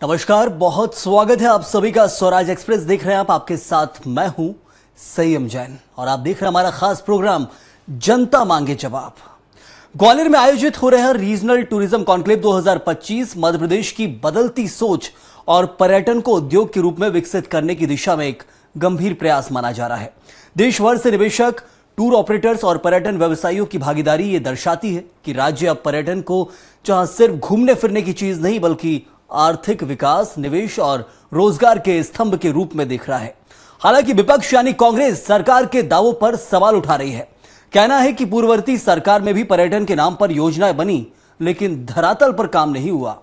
नमस्कार, बहुत स्वागत है आप सभी का। स्वराज एक्सप्रेस देख रहे हैं आप, आपके साथ मैं हूं संयम जैन और आप देख रहे हैं हमारा खास प्रोग्राम जनता मांगे जवाब। ग्वालियर में आयोजित हो रहा regional tourism conclave 2025 Madhya Pradesh की बदलती सोच और पर्यटन को उद्योग के रूप में विकसित करने की दिशा में एक गंभीर प्रयास माना जा रहा है। देश भर से निवेशक, टूर ऑपरेटर्स और पर्यटन व्यवसायियों की भागीदारी ये दर्शाती है कि राज्य अब पर्यटन को जहां सिर्फ घूमने फिरने की चीज नहीं बल्कि आर्थिक विकास, निवेश और रोजगार के स्तंभ के रूप में देख रहा है। हालांकि विपक्ष यानी कांग्रेस सरकार के दावों पर सवाल उठा रही है। कहना है कि पूर्ववर्ती सरकार में भी पर्यटन के नाम पर योजनाएं बनी लेकिन धरातल पर काम नहीं हुआ।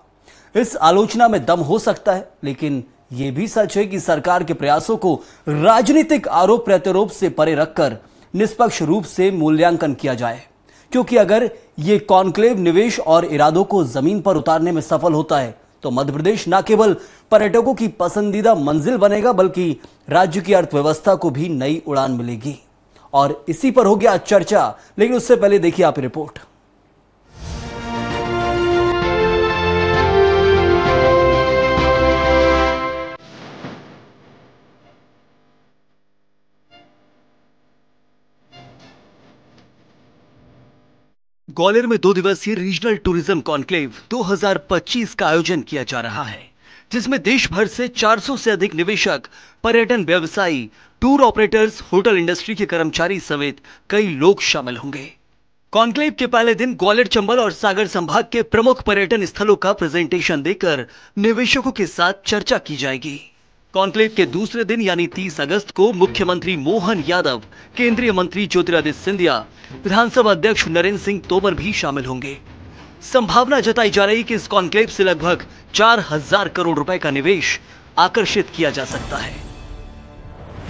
इस आलोचना में दम हो सकता है, लेकिन यह भी सच है कि सरकार के प्रयासों को राजनीतिक आरोप प्रत्यारोप से परे रखकर निष्पक्ष रूप से मूल्यांकन किया जाए, क्योंकि अगर यह कॉन्क्लेव निवेश और इरादों को जमीन पर उतारने में सफल होता है तो मध्य प्रदेश न केवल पर्यटकों की पसंदीदा मंजिल बनेगा बल्कि राज्य की अर्थव्यवस्था को भी नई उड़ान मिलेगी। और इसी पर हो गया चर्चा, लेकिन उससे पहले देखिए आप रिपोर्ट। ग्वालियर में 2 दिवसीय रीजनल टूरिज्म कॉन्क्लेव 2025 का आयोजन किया जा रहा है, जिसमें देश भर से 400 से अधिक निवेशक, पर्यटन व्यवसायी, टूर ऑपरेटर्स, होटल इंडस्ट्री के कर्मचारी समेत कई लोग शामिल होंगे। कॉन्क्लेव के पहले दिन ग्वालियर, चंबल और सागर संभाग के प्रमुख पर्यटन स्थलों का प्रेजेंटेशन देकर निवेशकों के साथ चर्चा की जाएगी। कॉन्क्लेव के दूसरे दिन यानी 30 अगस्त को मुख्यमंत्री मोहन यादव, केंद्रीय मंत्री ज्योतिरादित्य सिंधिया, विधानसभा अध्यक्ष नरेंद्र सिंह तोमर भी शामिल होंगे। संभावना जताई जा रही कि इस कॉन्क्लेव से लगभग 4000 करोड़ रुपए का निवेश आकर्षित किया जा सकता है।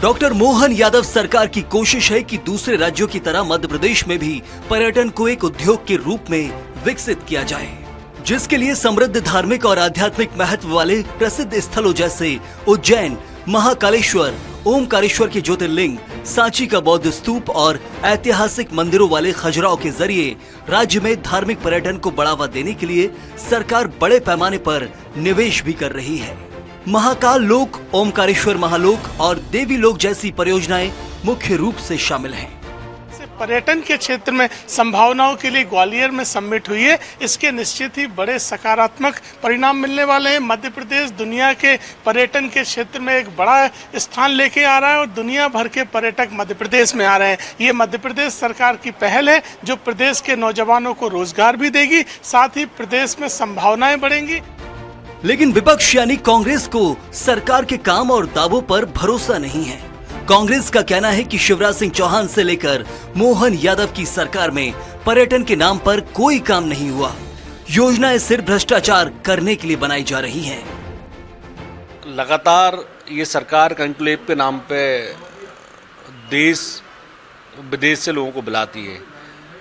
डॉक्टर मोहन यादव सरकार की कोशिश है कि दूसरे राज्यों की तरह मध्य प्रदेश में भी पर्यटन को एक उद्योग के रूप में विकसित किया जाए, जिसके लिए समृद्ध धार्मिक और आध्यात्मिक महत्व वाले प्रसिद्ध स्थलों जैसे उज्जैन, महाकालेश्वर, ओमकारेश्वर के ज्योतिर्लिंग, सांची का बौद्ध स्तूप और ऐतिहासिक मंदिरों वाले खजुराहो के जरिए राज्य में धार्मिक पर्यटन को बढ़ावा देने के लिए सरकार बड़े पैमाने पर निवेश भी कर रही है। महाकाल लोक, ओमकारेश्वर महालोक और देवी लोक जैसी परियोजनाएं मुख्य रूप से शामिल हैं। पर्यटन के क्षेत्र में संभावनाओं के लिए ग्वालियर में समिट हुई है। इसके निश्चित ही बड़े सकारात्मक परिणाम मिलने वाले हैं। मध्य प्रदेश दुनिया के पर्यटन के क्षेत्र में एक बड़ा स्थान लेके आ रहा है और दुनिया भर के पर्यटक मध्य प्रदेश में आ रहे हैं। ये मध्य प्रदेश सरकार की पहल है जो प्रदेश के नौजवानों को रोजगार भी देगी, साथ ही प्रदेश में संभावनाएं बढ़ेंगी। लेकिन विपक्ष यानी कांग्रेस को सरकार के काम और दावों पर भरोसा नहीं है। कांग्रेस का कहना है कि शिवराज सिंह चौहान से लेकर मोहन यादव की सरकार में पर्यटन के नाम पर कोई काम नहीं हुआ। योजनाएं सिर्फ भ्रष्टाचार करने के लिए बनाई जा रही हैं। लगातार ये सरकार कॉन्क्लेव के नाम पे देश विदेश से लोगों को बुलाती है,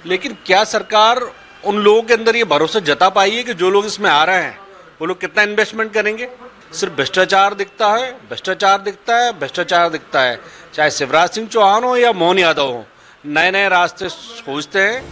लेकिन क्या सरकार उन लोगों के अंदर ये भरोसा जता पाई है कि जो लोग इसमें आ रहे हैं वो लोग कितना इन्वेस्टमेंट करेंगे? सिर्फ भ्रष्टाचार दिखता है, भ्रष्टाचार दिखता है, भ्रष्टाचार दिखता है। चाहे शिवराज सिंह चौहान हो या मोहन यादव हो, नए नए रास्ते खोजते हैं।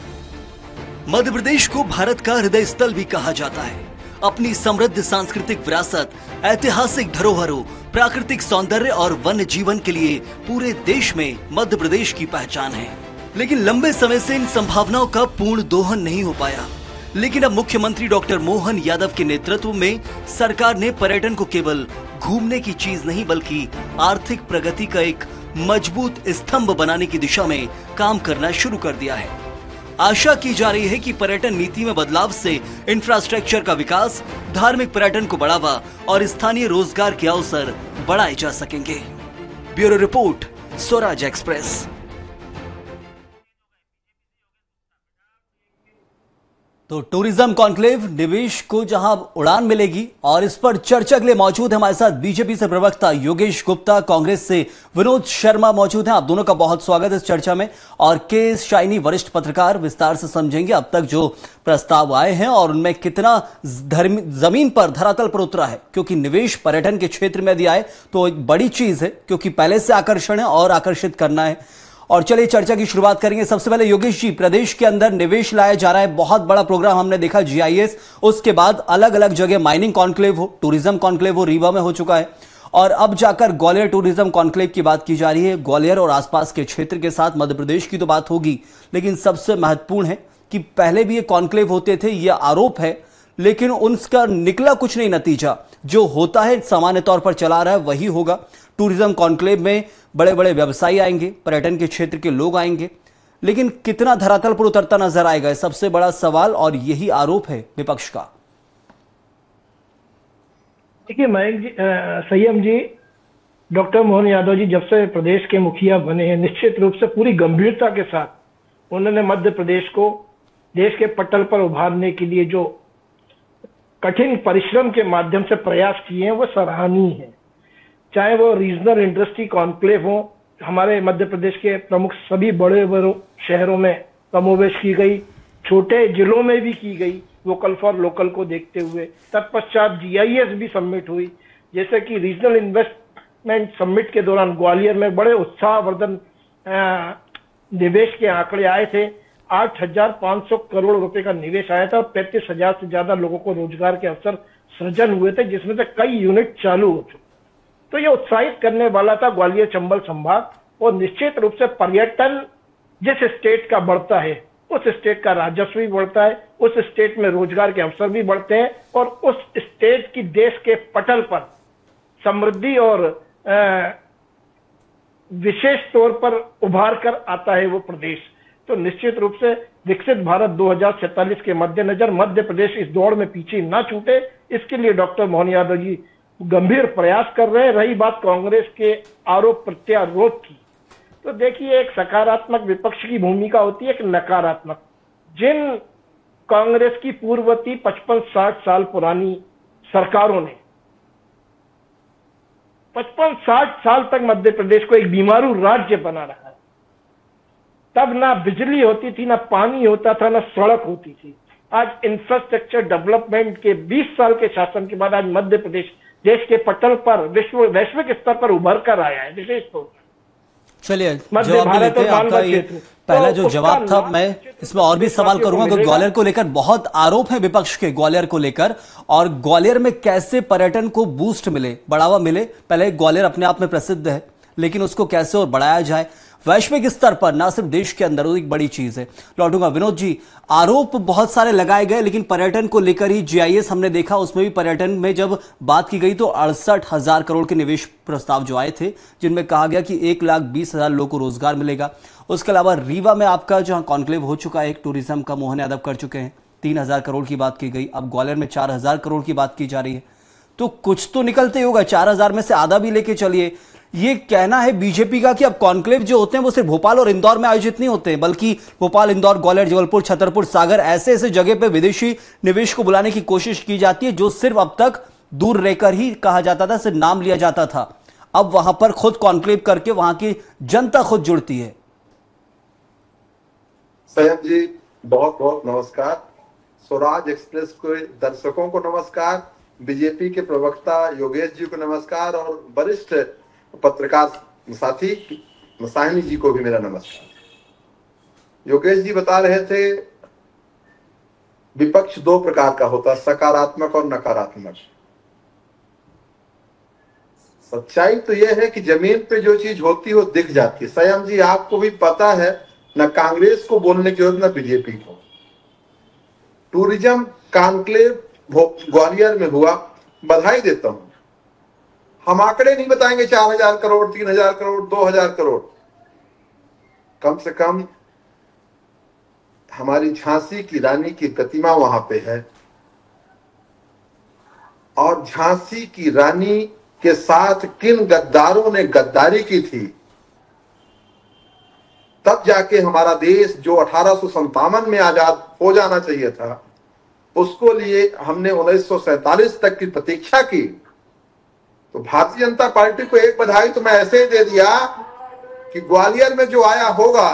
मध्य प्रदेश को भारत का हृदय स्थल भी कहा जाता है। अपनी समृद्ध सांस्कृतिक विरासत, ऐतिहासिक धरोहरों, प्राकृतिक सौंदर्य और वन्य जीवन के लिए पूरे देश में मध्य प्रदेश की पहचान है। लेकिन लंबे समय से इन संभावनाओं का पूर्ण दोहन नहीं हो पाया। लेकिन अब मुख्यमंत्री डॉक्टर मोहन यादव के नेतृत्व में सरकार ने पर्यटन को केवल घूमने की चीज नहीं बल्कि आर्थिक प्रगति का एक मजबूत स्तंभ बनाने की दिशा में काम करना शुरू कर दिया है। आशा की जा रही है कि पर्यटन नीति में बदलाव से इंफ्रास्ट्रक्चर का विकास, धार्मिक पर्यटन को बढ़ावा और स्थानीय रोजगार के अवसर बढ़ाए जा सकेंगे। Bureau report, Swaraj express. तो टूरिज्म कॉन्क्लेव निवेश को जहां उड़ान मिलेगी और इस पर चर्चा के लिए मौजूद है हमारे साथ बीजेपी से प्रवक्ता योगेश गुप्ता, कांग्रेस से विनोद शर्मा मौजूद हैं। आप दोनों का बहुत स्वागत है इस चर्चा में। और के शाइनी, वरिष्ठ पत्रकार, विस्तार से समझेंगे अब तक जो प्रस्ताव आए हैं और उनमें कितना जमीन पर, धरातल पर उतरा है, क्योंकि निवेश पर्यटन के क्षेत्र में यदि आए तो एक बड़ी चीज है, क्योंकि पहले से आकर्षण है और आकर्षित करना है। और चलिए चर्चा की शुरुआत करेंगे। सबसे पहले योगेश जी, प्रदेश के अंदर निवेश लाया जा रहा है, बहुत बड़ा प्रोग्राम हमने देखा जीआईएस, उसके बाद अलग अलग जगह माइनिंग कॉन्क्लेव हो, टूरिज्म कॉन्क्लेव हो, रीवा में हो चुका है और अब जाकर ग्वालियर टूरिज्म कॉन्क्लेव की बात की जा रही है। ग्वालियर और आसपास के क्षेत्र के साथ मध्य प्रदेश की तो बात होगी, लेकिन सबसे महत्वपूर्ण है कि पहले भी ये कॉन्क्लेव होते थे, यह आरोप है, लेकिन उनका निकला कुछ नहीं नतीजा। जो होता है सामान्य तौर पर चला रहा है वही होगा। टूरिज्म कॉन्क्लेव में बड़े बड़े व्यवसायी आएंगे, पर्यटन के क्षेत्र के लोग आएंगे, लेकिन कितना धरातल पर उतरता नजर आएगा, सबसे बड़ा सवाल और यही आरोप है विपक्ष का। देखिए मयंक जी, संयम जी, डॉक्टर मोहन यादव जी जब से प्रदेश के मुखिया बने हैं, निश्चित रूप से पूरी गंभीरता के साथ उन्होंने मध्य प्रदेश को देश के पटल पर उभारने के लिए जो कठिन परिश्रम के माध्यम से प्रयास किए हैं वो सराहनीय है। चाहे वो रीजनल इंडस्ट्री कॉन्क्लेव हो, हमारे मध्य प्रदेश के प्रमुख सभी बड़े बड़े शहरों में कमोवेश की गई, छोटे जिलों में भी की गई वोकल फॉर लोकल को देखते हुए। तत्पश्चात जीआईएस भी सबमिट हुई, जैसे कि रीजनल इन्वेस्टमेंट सबमिट के दौरान ग्वालियर में बड़े उत्साहवर्धन निवेश के आंकड़े आए थे। 8,500 करोड़ रुपए का निवेश आया था और 35,000 से ज्यादा लोगों को रोजगार के अवसर सृजन हुए थे, जिसमें से कई यूनिट चालू हो चुके। तो ये उत्साहित करने वाला था ग्वालियर चंबल संभाग। और निश्चित रूप से पर्यटन जिस स्टेट का बढ़ता है उस स्टेट का राजस्व भी बढ़ता है, उस स्टेट में रोजगार के अवसर भी बढ़ते हैं और उस स्टेट की देश के पटल पर समृद्धि और विशेष तौर पर उभार कर आता है वो प्रदेश। तो निश्चित रूप से विकसित भारत 2047 के मद्देनजर मध्य प्रदेश इस दौड़ में पीछे ना छूटे, इसके लिए डॉक्टर मोहन यादव जी गंभीर प्रयास कर रहे हैं। रही बात कांग्रेस के आरोप प्रत्यारोप की, तो देखिए एक सकारात्मक विपक्ष की भूमिका होती है, एक नकारात्मक। जिन कांग्रेस की पूर्ववर्ती 55-60 साल पुरानी सरकारों ने 55-60 साल तक मध्य प्रदेश को एक बीमारू राज्य बना रखा है, तब ना बिजली होती थी, ना पानी होता था, ना सड़क होती थी। आज इंफ्रास्ट्रक्चर डेवलपमेंट के 20 साल के शासन के बाद आज मध्य प्रदेश देश के पटल पर वैश्विक स्तर पर उभर कर आया है। विशेष तौर चलिए जवाब भी लेते हैं आपका। ये पहला जो जवाब था, मैं इसमें और भी सवाल करूंगा क्योंकि ग्वालियर को लेकर बहुत आरोप है विपक्ष के, ग्वालियर को लेकर, और ग्वालियर में कैसे पर्यटन को बूस्ट मिले, बढ़ावा मिले। पहले ग्वालियर अपने आप में प्रसिद्ध है, लेकिन उसको कैसे और बढ़ाया जाए वैश्विक स्तर पर, ना सिर्फ देश के अंदर, वो एक बड़ी चीज है। लौटूंगा विनोद जी, आरोप बहुत सारे लगाए गए, लेकिन पर्यटन को लेकर ही जीआईएस हमने देखा, उसमें भी पर्यटन में जब बात की गई तो 68,000 करोड़ के निवेश प्रस्ताव जो आए थे, जिनमें कहा गया कि 1,20,000 लोगों को रोजगार मिलेगा। उसके अलावा रीवा में आपका जहां कॉन्क्लेव हो चुका है एक टूरिज्म का, मोहन यादव कर चुके हैं, 3,000 करोड़ की बात की गई। अब ग्वालियर में 4,000 करोड़ की बात की जा रही है, तो कुछ तो निकलते ही होगा। 4,000 में से आधा भी लेके चलिए। ये कहना है बीजेपी का कि अब कॉन्क्लेव जो होते हैं वो सिर्फ भोपाल और इंदौर में आयोजित नहीं होते हैं, बल्कि भोपाल, इंदौर, ग्वालियर, जबलपुर, छतरपुर, सागर, ऐसे ऐसे जगह पे विदेशी निवेश को बुलाने की कोशिश की जाती है जो सिर्फ अब तक दूर रहकर ही कहा जाता था, सिर्फ नाम लिया जाता था। अब वहां पर खुद कॉन्क्लेव करके वहां की जनता खुद जुड़ती है। संयम जी बहुत बहुत नमस्कार। स्वराज एक्सप्रेस के दर्शकों को नमस्कार, बीजेपी के प्रवक्ता योगेश जी को नमस्कार और वरिष्ठ पत्रकार साथी साहिनी जी को भी मेरा नमस्कार। योगेश जी बता रहे थे विपक्ष दो प्रकार का होता है, सकारात्मक और नकारात्मक। सच्चाई तो यह है कि जमीन पे जो चीज होती है वो दिख जाती है। संयम जी आपको भी पता है, न कांग्रेस को बोलने की जरूरत न बीजेपी को। टूरिज्म कॉन्क्लेव ग्वालियर में हुआ, बधाई देता हूं। हम आंकड़े नहीं बताएंगे 4,000 करोड़, 3,000 करोड़, 2,000 करोड़। कम से कम हमारी झांसी की रानी की प्रतिमा वहां पे है और झांसी की रानी के साथ किन गद्दारों ने गद्दारी की थी, तब जाके हमारा देश जो 1857 में आजाद हो जाना चाहिए था, उसको लिए हमने 1947 तक की प्रतीक्षा की। तो भारतीय जनता पार्टी को एक बधाई तो मैं ऐसे ही दे दिया कि ग्वालियर में जो आया होगा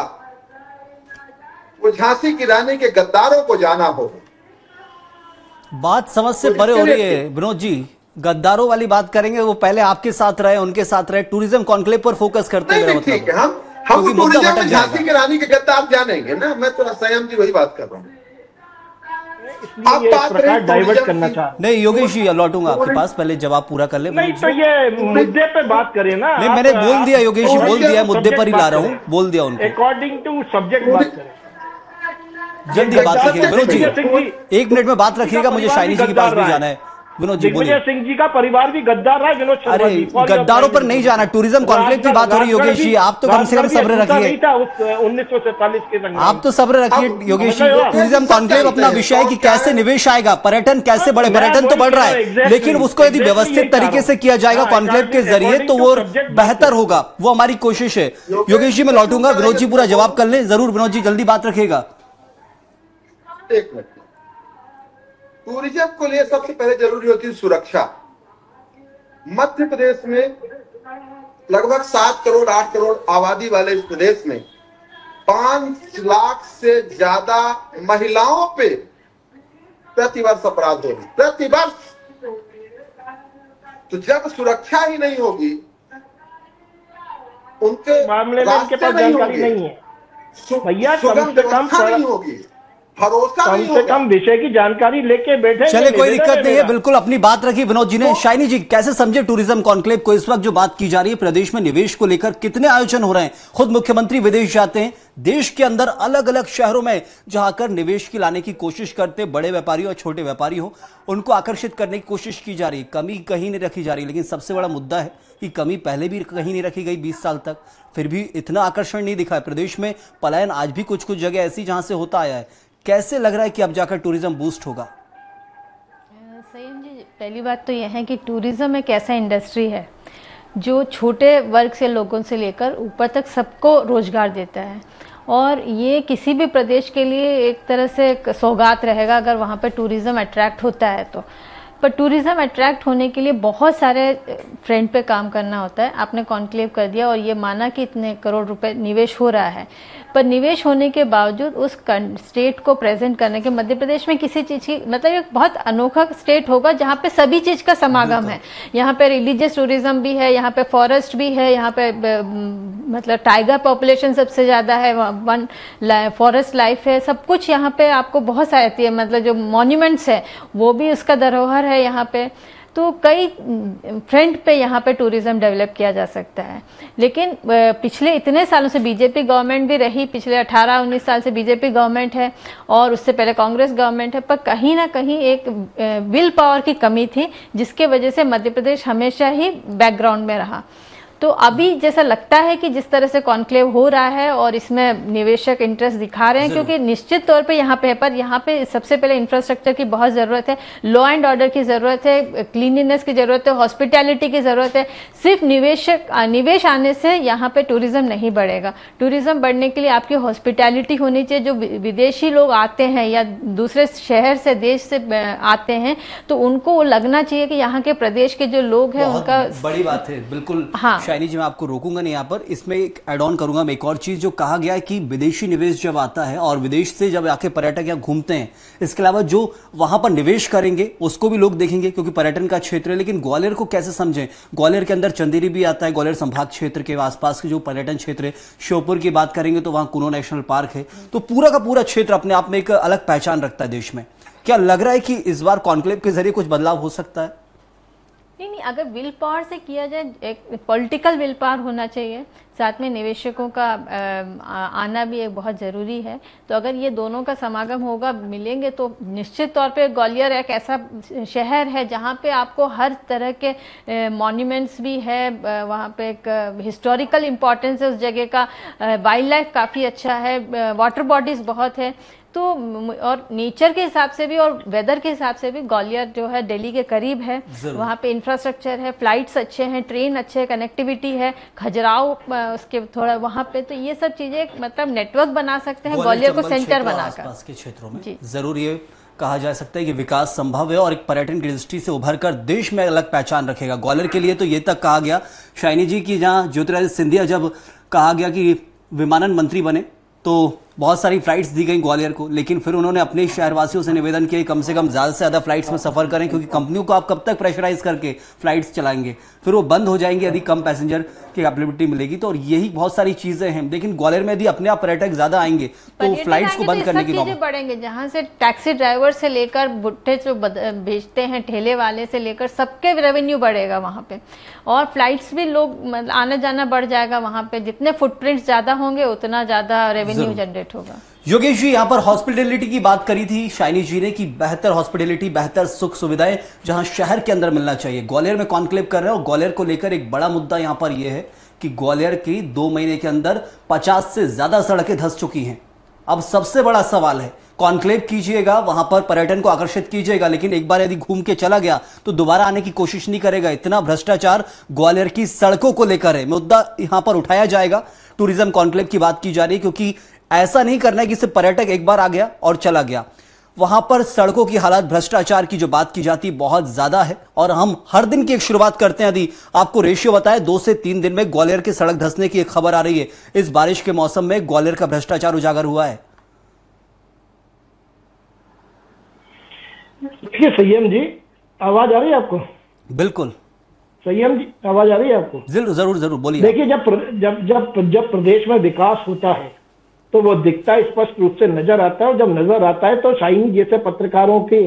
वो झांसी की रानी के गद्दारों को जाना होगा। बात समझ से परे हो रही है विनोद जी, गद्दारों वाली बात करेंगे, वो पहले आपके साथ रहे, उनके साथ रहे, टूरिज्म कॉन्क्लेव पर फोकस करते हैं। ठीक है, हम क्योंकि मुद्दा टूरिज्म भटक में झांसी की जाएगा। रानी के गद्दा आप जानेंगे ना, मैं तो संयम जी वही बात कर रहा हूँ। इसलिए आप ये बात प्रकार रही डाइवर्ट टूरिज्म करना की। चाह नहीं योगेश जी लौटूंगा आपके पास, पहले जवाब पूरा कर ले। नहीं तो ये मुद्दे पे बात करें ना। नहीं मैंने बोल दिया योगेश जी, बोल दिया, मुद्दे पर ही ला रहा हूँ, बोल दिया उनको। अकॉर्डिंग टू सब्जेक्ट बात करें, जल्दी बात रखिएगा विनोद जी, 1 मिनट में बात रखिएगा, मुझे शाइनी जी के पास भी जाना है। विनोद जी बोलिए। दिग्विजय सिंह जी का परिवार भी गद्दार रहा है। विनोद शर्मा अरे जी गद्दारों पर नहीं जाना, टूरिज्म कॉन्क्लेव की बात हो रही है योगेश जी, आप तो कम से कम सब्र रखिए। 1947 के संग्राम, आप तो सब्र रखिए योगेश जी। टूरिज्म कॉन्क्लेव अपना विषय है कि कैसे निवेश आएगा, पर्यटन कैसे बढ़े, पर्यटन तो बढ़ रहा है, लेकिन उसको यदि व्यवस्थित तरीके से किया जाएगा कॉन्क्लेव के जरिए तो वो बेहतर होगा, वो हमारी कोशिश है। योगेश जी मैं लौटूंगा, विनोद जी पूरा जवाब कर ले जरूर। विनोद जी जल्दी बात रखिएगा। एक मिनट, टूरिज्म को लिए सबसे पहले जरूरी होती है सुरक्षा। मध्य प्रदेश में लगभग 7 करोड़ 8 करोड़ आबादी वाले इस प्रदेश में 5 लाख से ज्यादा महिलाओं पे प्रतिवर्ष अपराध हो रहे, प्रतिवर्ष। तो जब सुरक्षा ही नहीं होगी, उनके मामले में उनके पास जानकारी नहीं है भैया, सुगम व्यवस्था नहीं होगी, भरोसा नहीं होगा। कम से कम विषय की जानकारी लेके बैठे। चले कोई दिक्कत नहीं है, बिल्कुल अपनी बात रखी विनोद जी ने। शाइनी जी कैसे समझे टूरिज्म कॉन्क्लेव को? इस वक्त जो बात की जा रही है प्रदेश में निवेश को लेकर, कितने आयोजन हो रहे हैं, खुद मुख्यमंत्री विदेश जाते हैं, देश के अंदर अलग अलग शहरों में जहां कर निवेश की लाने की कोशिश करते, बड़े व्यापारी और छोटे व्यापारी हो उनको आकर्षित करने की कोशिश की जा रही है, कमी कहीं नहीं रखी जा रही। लेकिन सबसे बड़ा मुद्दा है कि कमी पहले भी कहीं नहीं रखी गई 20 साल तक, फिर भी इतना आकर्षण नहीं दिखा है। प्रदेश में पलायन आज भी कुछ कुछ जगह ऐसी जहां से होता आया है। कैसे लग रहा है कि अब जाकर टूरिज्म बूस्ट होगा? संयम जी, पहली बात तो यह है कि टूरिज्म एक ऐसा इंडस्ट्री है जो छोटे वर्ग से लोगों से लेकर ऊपर तक सबको रोजगार देता है, और ये किसी भी प्रदेश के लिए एक तरह से एक सौगात रहेगा अगर वहाँ पर टूरिज्म अट्रैक्ट होता है तो। पर टूरिज्म अट्रैक्ट होने के लिए बहुत सारे फ्रंट पे काम करना होता है। आपने कॉन्क्लेव कर दिया और ये माना कि इतने करोड़ रुपए निवेश हो रहा है, पर निवेश होने के बावजूद उस स्टेट को प्रेजेंट करने के, मध्य प्रदेश में किसी चीज़ की मतलब एक बहुत अनोखा स्टेट होगा जहाँ पे सभी चीज़ का समागम है। यहाँ पे रिलीजियस टूरिज्म भी है, यहाँ पे फॉरेस्ट भी है, यहाँ पे मतलब टाइगर पॉपुलेशन सबसे ज़्यादा है, वन फॉरेस्ट लाइफ है, सब कुछ यहाँ पे आपको बहुत सारी मतलब जो मॉन्यूमेंट्स है वो भी उसका धरोहर है यहाँ पे। तो कई फ्रंट पे यहाँ पे टूरिज्म डेवलप किया जा सकता है। लेकिन पिछले इतने सालों से बीजेपी गवर्नमेंट भी रही, पिछले 18-19 साल से बीजेपी गवर्नमेंट है और उससे पहले कांग्रेस गवर्नमेंट है, पर कहीं ना कहीं एक विल पावर की कमी थी जिसके वजह से मध्य प्रदेश हमेशा ही बैकग्राउंड में रहा। तो अभी जैसा लगता है कि जिस तरह से कॉन्क्लेव हो रहा है और इसमें निवेशक इंटरेस्ट दिखा रहे हैं, क्योंकि निश्चित तौर पे यहाँ पे है, पर यहाँ पे सबसे पहले इंफ्रास्ट्रक्चर की बहुत ज़रूरत है, लॉ एंड ऑर्डर की ज़रूरत है, क्लीनिनेस की ज़रूरत है, हॉस्पिटैलिटी की ज़रूरत है। सिर्फ निवेश आने से यहाँ पे टूरिज्म नहीं बढ़ेगा। टूरिज्म बढ़ने के लिए आपकी हॉस्पिटैलिटी होनी चाहिए। जो विदेशी लोग आते हैं या दूसरे शहर से देश से आते हैं तो उनको लगना चाहिए कि यहाँ के प्रदेश के जो लोग हैं उनका बड़ी बात है। बिल्कुल हाँ, शाइनी जी मैं आपको रोकूंगा नहीं यहाँ पर, इसमें एक ऐड ऑन करूंगा मैं एक और चीज जो कहा गया है कि विदेशी निवेश जब आता है और विदेश से जब आके पर्यटक यहाँ घूमते हैं, इसके अलावा जो वहां पर निवेश करेंगे उसको भी लोग देखेंगे क्योंकि पर्यटन का क्षेत्र है। लेकिन ग्वालियर को कैसे समझें? ग्वालियर के अंदर चंदेरी भी आता है, ग्वालियर संभाग क्षेत्र के आसपास के जो पर्यटन क्षेत्र है, श्योपुर की बात करेंगे तो वहां कुनो नेशनल पार्क है, तो पूरा का पूरा क्षेत्र अपने आप में एक अलग पहचान रखता है देश में। क्या लग रहा है कि इस बार कॉन्क्लेव के जरिए कुछ बदलाव हो सकता है? नहीं, अगर विल पावर से किया जाए, एक पॉलिटिकल विल पावर होना चाहिए, साथ में निवेशकों का आना भी एक बहुत ज़रूरी है। तो अगर ये दोनों का समागम होगा, मिलेंगे, तो निश्चित तौर पे ग्वालियर एक ऐसा शहर है जहाँ पे आपको हर तरह के मॉन्यूमेंट्स भी है, वहाँ पे एक हिस्टोरिकल इम्पोर्टेंस है उस जगह का, वाइल्ड लाइफ काफ़ी अच्छा है, वाटर बॉडीज़ बहुत है। तो और नेचर के हिसाब से भी और वेदर के हिसाब से भी ग्वालियर जो है दिल्ली के करीब है, वहाँ पे इंफ्रास्ट्रक्चर है, फ्लाइट्स अच्छे हैं, ट्रेन अच्छे है, कनेक्टिविटी है, खजुराहो उसके थोड़ा वहाँ पे, तो ये सब चीज़ें मतलब नेटवर्क बना सकते हैं ग्वालियर को सेंटर बनाकर। आसपास के क्षेत्रों में जरूर ये कहा जा सकता है कि विकास संभव है और एक पर्यटन की दृष्टि से उभर कर देश में अलग पहचान रखेगा। ग्वालियर के लिए तो ये तक कहा गया शाइनी जी की, जहाँ ज्योतिरादित्य सिंधिया जब कहा गया कि विमानन मंत्री बने तो बहुत सारी फ्लाइट्स दी गई ग्वालियर को, लेकिन फिर उन्होंने अपने शहरवासियों से निवेदन किया कम से कम ज़्यादा से ज़्यादा फ्लाइट्स में सफ़र करें, क्योंकि कंपनियों को आप कब तक प्रेशराइज करके फ्लाइट्स चलाएंगे, फिर वो बंद हो जाएंगे यदि कम पैसेंजर की कैपेबिलिटी मिलेगी। तो और यही बहुत सारी चीज़ें हैं। लेकिन ग्वालियर में यदि अपने आप पर्यटक ज़्यादा आएंगे तो फ्लाइट्स को बंद करने की नौबत बढ़ेंगे। जहाँ से टैक्सी ड्राइवर से लेकर बुट्टे जो बेचते हैं, ठेले वाले से लेकर सबके रेवेन्यू बढ़ेगा वहाँ पे, और फ्लाइट्स भी लोग आना जाना बढ़ जाएगा वहाँ पे। जितने फुटप्रिंट्स ज़्यादा होंगे उतना ज़्यादा रेवेन्यू जनरेट होगा। योगेश जी, यहाँ पर हॉस्पिटैलिटी की बात करी थी शाइनी जी ने कि बेहतर हॉस्पिटैलिटी, बेहतर सुख सुविधाएं जहां शहर के अंदर मिलना चाहिए। ग्वालियर में कॉन्क्लेव कर रहे हैं और ग्वालियर को लेकर एक बड़ा मुद्दा यहाँ पर यह है कि ग्वालियर की 2 महीने के अंदर 50 से ज्यादा सड़कें धंस चुकी हैं। अब सबसे बड़ा सवाल है, कॉन्क्लेव कीजिएगा, वहां पर पर्यटन को आकर्षित कीजिएगा, लेकिन एक बार यदि घूम के चला गया तो दोबारा आने की कोशिश नहीं करेगा। इतना भ्रष्टाचार ग्वालियर की सड़कों को लेकर है। मुद्दा यहां पर उठाया जाएगा। टूरिज्म कॉन्क्लेव की बात की जा रही है, क्योंकि ऐसा नहीं करना है कि सिर्फ पर्यटक एक बार आ गया और चला गया। वहां पर सड़कों की हालत, भ्रष्टाचार की जो बात की जाती है बहुत ज्यादा है। और हम हर दिन की एक शुरुआत करते हैं। यदि आपको रेशियो बताएं, 2 से 3 दिन में ग्वालियर की सड़क धंसने की एक खबर आ रही है। इस बारिश के मौसम में ग्वालियर का भ्रष्टाचार उजागर हुआ है। देखिए संयम जी, आवाज आ रही है आपको? बिल्कुल संयम जी, आवाज आ रही है आपको? जरूर जरूर बोलिए। देखिए, जब प्रदेश में विकास होता है तो वो दिखता है, स्पष्ट रूप से नजर आता है। और जब नजर आता है तो शाइनी जैसे पत्रकारों की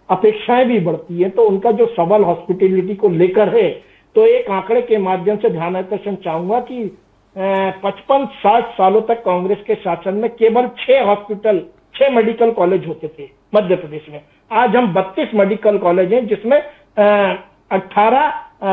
अपेक्षाएं भी बढ़ती है। तो उनका जो सवाल हॉस्पिटैलिटी को लेकर है, तो एक आंकड़े के माध्यम से ध्यान आकर्षण चाहूंगा कि 55-60 सालों तक कांग्रेस के शासन में केवल 6 मेडिकल कॉलेज होते थे मध्य प्रदेश में। आज हम 32 मेडिकल कॉलेज हैं, जिसमें 18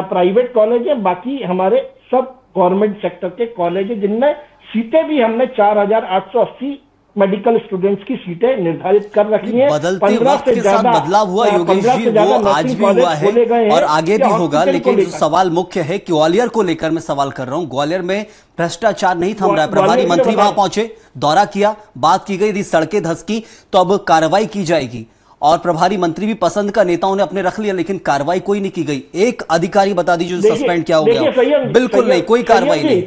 प्राइवेट कॉलेज हैं, बाकी हमारे सब गवर्नमेंट सेक्टर के कॉलेज हैं, जिनमें सीटें भी हमने 4880 मेडिकल स्टूडेंट्स की सीटें निर्धारित कर रखी हैं। बदलते वक्त के साथ बदलाव हुआ योगेश जी, वो आज भी हुआ है और आगे भी होगा। लेकिन जो सवाल मुख्य है, ग्वालियर को लेकर मैं सवाल कर रहा हूं। ग्वालियर में भ्रष्टाचार नहीं थम रहा है। प्रभारी मंत्री वहां पहुंचे, दौरा किया, बात की गई, यदि सड़कें धंसकी तो अब कार्रवाई की जाएगी। और प्रभारी मंत्री भी पसंद का नेताओं ने अपने रख लिया, लेकिन कार्रवाई कोई नहीं की गई। एक अधिकारी बता दीजिए जो सस्पेंड क्या हो गया? बिल्कुल नहीं, कोई कार्रवाई नहीं।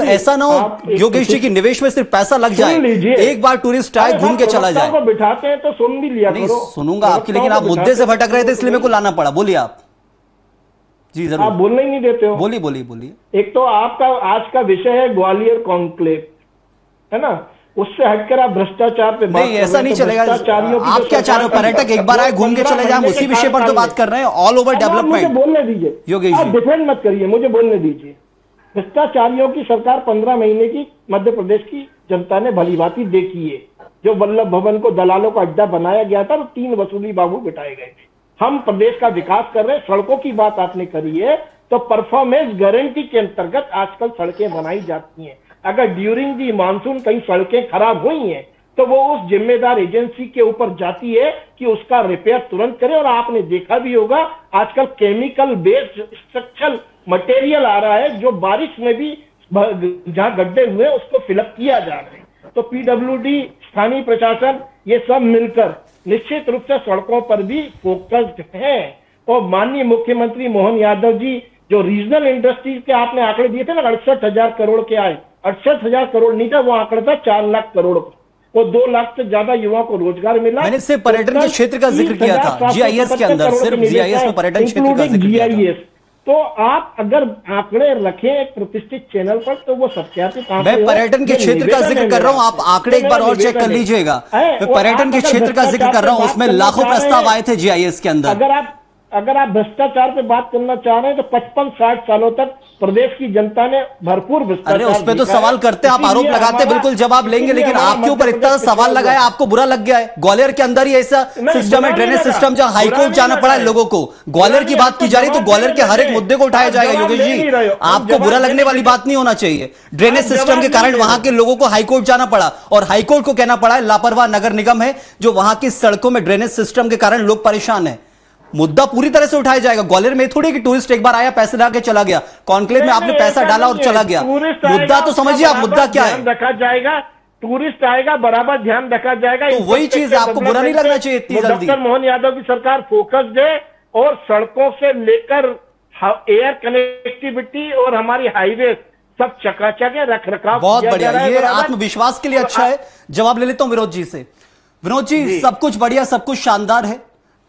ऐसा ना हो योगेश जी की निवेश में सिर्फ पैसा लग जाए, एक बार टूरिस्ट आए घूम के चला जाए। बिठाते हैं तो सुन भी लिया नहीं, सुनूंगा आपकी, लेकिन आप मुद्दे से भटक रहे थे इसलिए मेरे को लाना पड़ा। बोलिए आप। जी जरूर। आप बोलने ही नहीं देते हो। बोलिए। एक तो आपका आज का विषय है ग्वालियर कॉन्क्लेव, है ना? उससे हटकर आप भ्रष्टाचार पे बात नहीं, ऐसा नहीं चलेगा। आप क्या चाह रहे हो? पर्यटक एक बार आए घूम के चले जाए, हम उसी विषय पर तो बात कर रहे हैं, ऑल ओवर डेवलपमेंट। मुझे बोलने दीजिए योगेश जी, डिफेंड मत करिए, मुझे बोलने दीजिए। भ्रष्टाचारियों की सरकार 15 महीने की मध्य प्रदेश की जनता ने भलीभांति देखी है। जो वल्लभ भवन को दलालों का अड्डा बनाया गया था, तो 3 वसूली बाबू बिठाए गए थे। हम प्रदेश का विकास कर रहे हैं। सड़कों की बात आपने करी है, तो परफॉर्मेंस गारंटी के अंतर्गत आजकल सड़कें बनाई जाती हैं। अगर ड्यूरिंग दी मानसून कहीं सड़कें खराब हुई हैं, तो वो उस जिम्मेदार एजेंसी के ऊपर जाती है कि उसका रिपेयर तुरंत करे। और आपने देखा भी होगा, आजकल केमिकल बेस्ड स्ट्रक्चरल मटेरियल आ रहा है, जो बारिश में भी जहां गड्ढे हुए उसको फिलअप किया जा रहा है। तो पीडब्ल्यूडी, स्थानीय प्रशासन, ये सब मिलकर निश्चित रूप से सड़कों पर भी फोकस्ड है। और माननीय मुख्यमंत्री मोहन यादव जी, जो रीजनल इंडस्ट्रीज के आपने आंकड़े दिए थे ना, 68,000 करोड़ के आए, 68,000 करोड़ नहीं था वो आंकड़ा था, 4 लाख करोड़। वो 2 लाख से ज्यादा युवाओं को रोजगार मिला। मैंने सिर्फ पर्यटन के क्षेत्र का जिक्र किया था, जीआईएस के अंदर, सिर्फ जीआईएस में पर्यटन क्षेत्र का जिक्र किया था। तो आप अगर आंकड़े रखें एक प्रतिष्ठित चैनल पर, तो वो सत्यापित। मैं पर्यटन के क्षेत्र का जिक्र कर रहा हूं, आप आंकड़े एक बार और चेक कर लीजिएगा। मैं पर्यटन के क्षेत्र का जिक्र कर रहा हूं, उसमें लाखों प्रस्ताव आए थे जीआईएस के अंदर। अगर आप भ्रष्टाचार पे बात करना चाह रहे हैं, तो 55-60 सालों तक प्रदेश की जनता ने भरपूर भ्रष्टाचार। अरे उस पे तो सवाल करते हैं आप, आरोप लगाते हैं, बिल्कुल जवाब लेंगे, लेकिन आपके ऊपर इतना सवाल लगाया, आपको बुरा लग गया है। ग्वालियर के अंदर ही ऐसा सिस्टम है, ड्रेनेज सिस्टम, जहां हाईकोर्ट जाना पड़ा है लोगों को। ग्वालियर की बात की जा रही है तो ग्वालियर के हर एक मुद्दे को उठाया जाएगा। योगेश जी, आपको बुरा लगने वाली बात नहीं होना चाहिए। ड्रेनेज सिस्टम के कारण वहां के लोगों को हाईकोर्ट जाना पड़ा, और हाईकोर्ट को कहना पड़ा है लापरवाह नगर निगम है, जो वहां की सड़कों में ड्रेनेज सिस्टम के कारण लोग परेशान है। मुद्दा पूरी तरह से उठाया जाएगा। ग्वालियर में थोड़ी कि टूरिस्ट एक बार आया, पैसे डाल के चला गया। कॉन्क्लेव में आपने पैसा डाला और चला गया। मुद्दा तो समझिए आप, मुद्दा क्या है? रखा जाएगा, टूरिस्ट आएगा, बराबर ध्यान रखा जाएगा। तो वही चीज है, आपको बुरा नहीं लगना चाहिए इतनी जल्दी। डॉक्टर मोहन यादव की सरकार फोकस्ड है, और सड़कों से लेकर एयर कनेक्टिविटी और हमारी हाईवे सब चकाचक है, रख रखाव बहुत बढ़िया, ये आत्मविश्वास के लिए अच्छा है। जवाब ले लेता हूं विनोद जी से। विनोद जी, सब कुछ बढ़िया, सब कुछ शानदार है।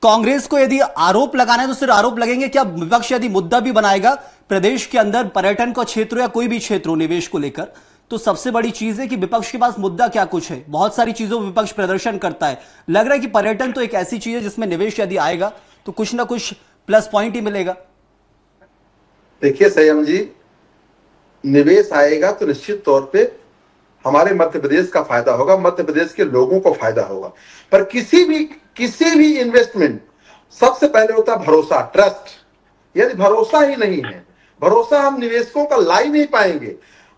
कांग्रेस को यदि आरोप लगाना है तो सिर्फ आरोप लगेंगे, क्या विपक्ष यदि मुद्दा भी बनाएगा प्रदेश के अंदर पर्यटन का क्षेत्र या कोई भी क्षेत्र हो निवेश को लेकर, तो सबसे बड़ी चीज है कि विपक्ष के पास मुद्दा क्या कुछ है। बहुत सारी चीजों में विपक्ष प्रदर्शन करता है। लग रहा है कि पर्यटन तो एक ऐसी चीज है जिसमें निवेश यदि आएगा तो कुछ ना कुछ प्लस पॉइंट ही मिलेगा। देखिए संयम जी, निवेश आएगा तो निश्चित तौर पे हमारे मध्य प्रदेश का फायदा होगा, मध्य प्रदेश के लोगों को फायदा होगा। पर किसी भी इन्वेस्टमेंट सबसे पहले होता है भरोसा, ट्रस्ट। यदि भरोसा ही नहीं है, भरोसा हम निवेशकों का ला ही नहीं पाएंगे।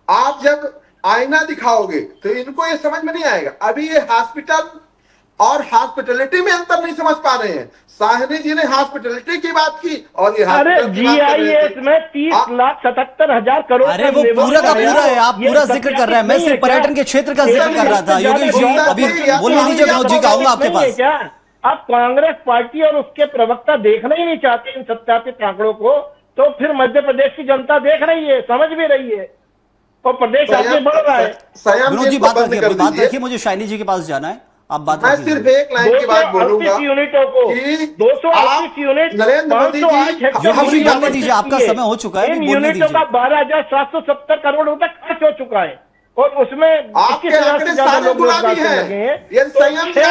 आप जब आईना दिखाओगे तो इनको ये समझ में नहीं आएगा। अभी ये हॉस्पिटल और हॉस्पिटलिटी में अंतर नहीं समझ पा रहे हैं। साहनी जी ने हॉस्पिटलिटी की बात की और ये GIS में 30,77,000 करोड़। अरे वो पूरा का पूरा है, आप पूरा जिक्र कर रहे हैं, मैं सिर्फ पर्यटन के क्षेत्र का जिक्र कर रहा था। योगेश जी अभी बोलने दीजिए, विनोद जी का आऊंगा आपके पास। अब कांग्रेस पार्टी और उसके प्रवक्ता देखना ही नहीं चाहते इन सत्यापित आंकड़ों को, तो फिर मध्य प्रदेश की जनता देख रही है, समझ भी रही है और प्रदेश आगे बढ़ रहा है। विनोद जी बात रखिए, मुझे शाइनी जी के पास जाना है। आप बात, मैं सिर्फ एक लाइन की बात बोलूंगा, 238 यूनिटों को 238 यूनिट, नरेंद्र मोदी जी बोलने दीजिए, आपका समय हो चुका है। इन यूनिटों का 12,770 करोड़ रुपए खर्च हो चुका है और उसमें आपके आंकड़े सारे गुलाबी हैं। ये संयम से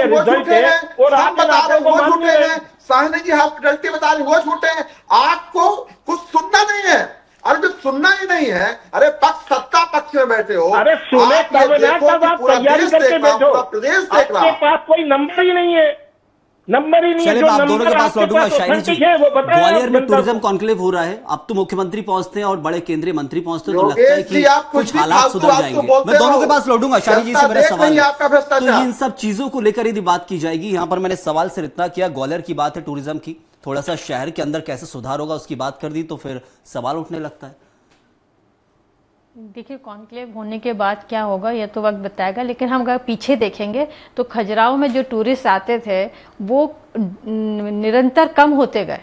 वो झूठे हैं और आप बता रहे वो झूठे हैं। साहनी जी हॉस्पिटलिटी बता रहे वो झूठे हैं। आपको कुछ सुनना नहीं है। अरे जब सुनना ही नहीं है, अरे पक्ष सत्ता पक्ष में बैठे हो, अरे सुने तब आप तैयारी करके बैठो। प्रदेश देख रहा, आपके पास कोई नंबर ही नहीं है, नंबर ही नहीं है। चलिए, आप दोनों के पास लौटूंगा। शाइनी जी, ग्वालियर में टूरिज्म कॉन्क्लेव हो रहा है, अब तो मुख्यमंत्री पहुंचते हैं और बड़े केंद्रीय मंत्री पहुंचते हैं, तो लगता है कि कुछ हालात सुधर जाएंगे। मैं दोनों के पास लौटूंगा। शाइनी जी से मेरा सवाल है, तो इन सब चीजों को लेकर यदि बात की जाएगी, यहाँ पर मैंने सवाल सिर्फ इतना किया, ग्वालियर की बात है, टूरिज्म की, थोड़ा सा शहर के अंदर कैसे सुधार होगा उसकी बात कर दी तो फिर सवाल उठने लगता है। देखिए, कॉन्क्लेव होने के बाद क्या होगा ये तो वक्त बताएगा, लेकिन हम अगर पीछे देखेंगे तो खजुराहो में जो टूरिस्ट आते थे वो निरंतर कम होते गए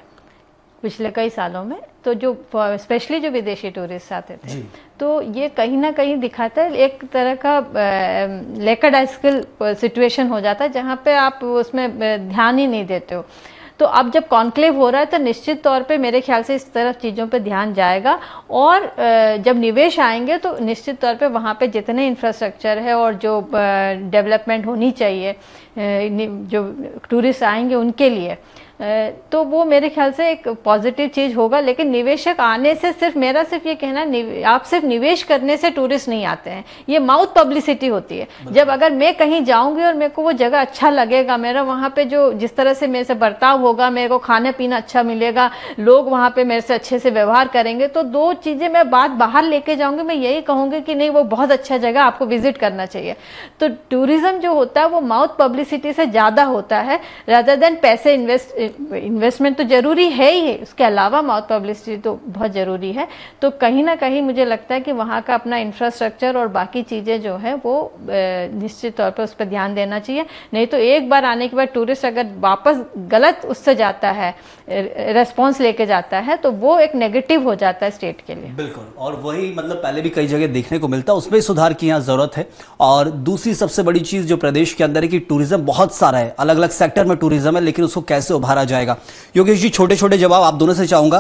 पिछले कई सालों में। तो जो स्पेशली जो विदेशी टूरिस्ट आते थे, तो ये कहीं ना कहीं दिखाता है एक तरह का लेकरडाइस्किल सिचुएशन हो जाता है, जहाँ पे आप उसमें ध्यान ही नहीं देते हो। तो अब जब कॉन्क्लेव हो रहा है तो निश्चित तौर पे मेरे ख्याल से इस तरफ चीज़ों पे ध्यान जाएगा और जब निवेश आएंगे तो निश्चित तौर पे वहाँ पे जितने इंफ्रास्ट्रक्चर है और जो डेवलपमेंट होनी चाहिए जो टूरिस्ट आएंगे उनके लिए, तो वो मेरे ख्याल से एक पॉजिटिव चीज़ होगा। लेकिन निवेशक आने से सिर्फ मेरा सिर्फ ये कहना, आप सिर्फ निवेश करने से टूरिस्ट नहीं आते हैं, ये माउथ पब्लिसिटी होती है। जब अगर मैं कहीं जाऊंगी और मेरे को वो जगह अच्छा लगेगा, मेरा वहाँ पे जो जिस तरह से मेरे से बर्ताव होगा, मेरे को खाना पीना अच्छा मिलेगा, लोग वहाँ पे मेरे से अच्छे से व्यवहार करेंगे, तो दो चीज़ें मैं बात बाहर लेके जाऊँगी। मैं यही कहूँगी कि नहीं, वो बहुत अच्छा जगह, आपको विजिट करना चाहिए। तो टूरिज्म जो होता है वो माउथ पब्लिसिटी से ज़्यादा होता है रादर देन पैसे इन्वेस्टमेंट तो जरूरी है ही है, उसके अलावा माउथ पब्लिसिटी तो बहुत ज़रूरी है। तो कहीं ना कहीं मुझे लगता है कि वहाँ का अपना इंफ्रास्ट्रक्चर और बाकी चीज़ें जो है वो निश्चित तौर पर उस पर ध्यान देना चाहिए। नहीं तो एक बार आने के बाद टूरिस्ट अगर वापस गलत उससे जाता है, रेस्पॉन्स लेके जाता है, तो वो एक नेगेटिव हो जाता है स्टेट के लिए। बिल्कुल, और वही मतलब पहले भी कई जगह देखने को मिलता है, उसमें सुधार की यहाँ जरूरत है। और दूसरी सबसे बड़ी चीज़ जो प्रदेश के अंदर है कि टूरिज्म बहुत सारा है, अलग अलग सेक्टर में टूरिज्म है, लेकिन उसको कैसे उभारा जाएगा। योगेश जी, छोटे छोटे जवाब आप दोनों से चाहूंगा।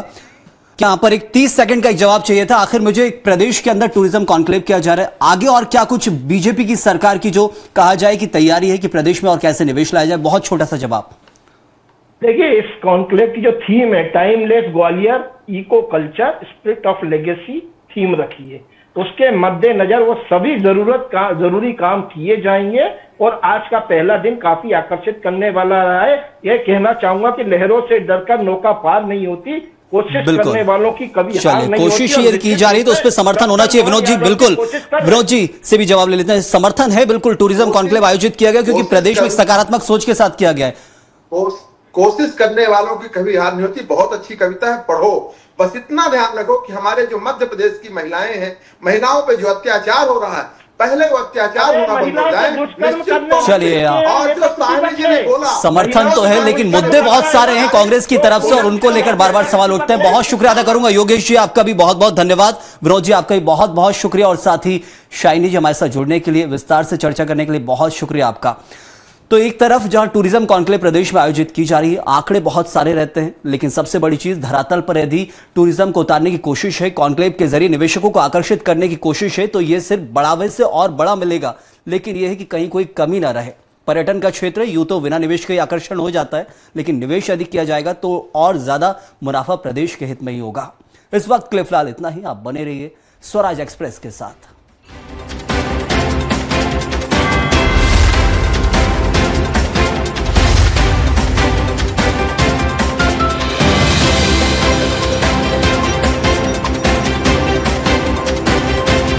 क्या यहाँ पर एक 30 सेकंड का एक जवाब चाहिए था। आखिर मुझे एक प्रदेश के अंदर टूरिज्म कॉन्क्लेव किया जा रहा है, आगे और क्या कुछ बीजेपी की सरकार की जो कहा जाए कि तैयारी है कि प्रदेश में और कैसे निवेश लाया जाए, बहुत छोटा सा जवाब। देखिए, इस कॉन्क्लेव की जो थीम है, timeless Gwalior eco culture spirit of legacy theme रखी है। उसके मद्देनजर वो सभी जरूरी काम किए जाएंगे और आज का पहला दिन काफी आकर्षित करने वाला रहा है। यह कहना चाहूंगा कि लहरों से डरकर नौका पार नहीं होती, कोशिश करने वालों की कभी हार नहीं होती। कोशिश ये की जा रही है तो उस पर समर्थन होना चाहिए। विनोद जी, बिल्कुल, विनोद जी से भी जवाब ले लेते हैं। समर्थन है, बिल्कुल, टूरिज्म कॉन्क्लेव आयोजित किया गया क्योंकि प्रदेश में सकारात्मक सोच के साथ किया गया है। कोशिश करने वालों की कभी हार नहीं होती। बहुत अच्छी कविता है, पढ़ो। बस इतना ध्यान रखो कि हमारे जो मध्य प्रदेश की महिलाएं हैं, महिलाओं पे जो अत्याचार हो रहा है, पहले वो अत्याचार होना बंद हो जाए। चलिए, और जो साहनी जी जी ने बोला। समर्थन तो है, लेकिन मुद्दे बहुत सारे हैं कांग्रेस की तरफ से और उनको लेकर बार बार सवाल उठते हैं। बहुत शुक्रिया अदा करूंगा योगेश जी, आपका भी बहुत बहुत धन्यवाद। विनोद जी आपका भी बहुत बहुत शुक्रिया, और साथ ही शाइनी जी हमारे साथ जुड़ने के लिए, विस्तार से चर्चा करने के लिए बहुत शुक्रिया आपका। तो एक तरफ जहां टूरिज्म कॉन्क्लेव प्रदेश में आयोजित की जा रही है, आंकड़े बहुत सारे रहते हैं, लेकिन सबसे बड़ी चीज धरातल पर यदि टूरिज्म को उतारने की कोशिश है, कॉन्क्लेव के जरिए निवेशकों को आकर्षित करने की कोशिश है, तो यह सिर्फ बढ़ावे से और बड़ा मिलेगा, लेकिन यह है कि कहीं कोई कमी ना रहे। पर्यटन का क्षेत्र है, यूं तो बिना निवेश के आकर्षण हो जाता है, लेकिन निवेश अधिक किया जाएगा तो और ज्यादा मुनाफा प्रदेश के हित में ही होगा। इस वक्त के लिए फिलहाल इतना ही। आप बने रहिए स्वराज एक्सप्रेस के साथ।